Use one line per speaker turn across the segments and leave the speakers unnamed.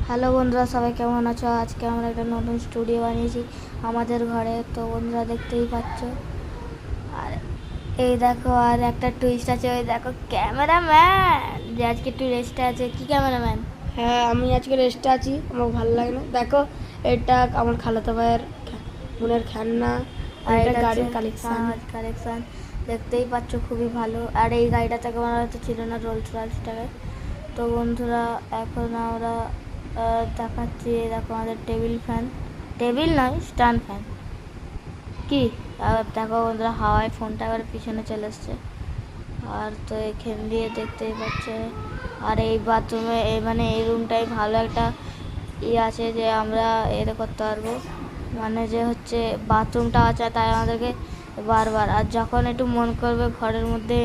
Hello বন্ধুরা, সবাই কেমন আছো? আজকে আমরা একটা নতুন স্টুডিও বানিয়েছি আমাদের ঘরে। তো বন্ধুরা দেখতেই পাচ্ছ। আর এই দেখো, আর একটা টুইস্ট আছে। ওই দেখো ক্যামেরাম্যান যে আজকে একটু রেস্টে আছে। কি ক্যামেরাম্যান?
হ্যাঁ, আমি আজকে রেস্টে আছি। আমার ভালো লাগে না। দেখো, এটা আমার খালাতো ভাইয়ের বোনের খেলনা, আর এটা
এটা হচ্ছে
গাড়ির কালেকশন।
কালেকশন। দেখতেই পাচ্ছ খুবই ভালো। আর এই গাড়িটা থেকে আমার হয়তো ছিল না, রোলস রয়েসটাকে। তো বন্ধুরা এখন আমরা দেখাচ্ছি। দেখো আমাদের টেবিল ফ্যান, টেবিল নয় স্ট্যান্ড ফ্যান। কি দেখো বন্ধুরা, হাওয়ায় ফোনটা এবার পিছনে চলে এসছে। আর তো এখান দিয়ে দেখতেই পাচ্ছে। আর এই বাথরুমে মানে এই রুমটাই ভালো একটা আছে যে আমরা এর করতে পারবো, মানে যে হচ্ছে বাথরুমটা আছে, তাই আমাদেরকে বারবার আর যখন একটু মন করবে ঘরের মধ্যে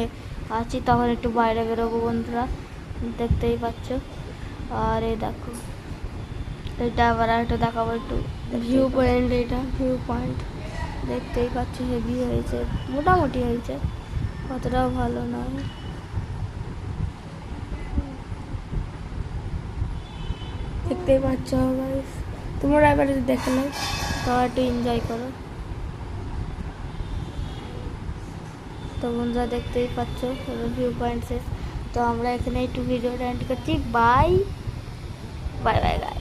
আছি তখন একটু বাইরে বেরোবো বন্ধুরা, দেখতেই পাচ্ছ। আর এই দেখো, এটা আবার একটু দেখাবো, একটু
ভিউ পয়েন্ট এটা।
ভিউ পয়েন্ট দেখতেই পাচ্ছ, হেভি হয়েছে, মোটামুটি হয়েছে, অতটাও ভালো নয়।
দেখতেই পাচ্ছ গাইস, তোমরা এবার দেখে নাও।
তো একটু এনজয় করো। তো বন্ধুরা দেখতেই পাচ্ছ ভিউ পয়েন্ট শেষ। তো আমরা এখানে একটু ভিডিওটা এন্ড করছি। Bye bye bye.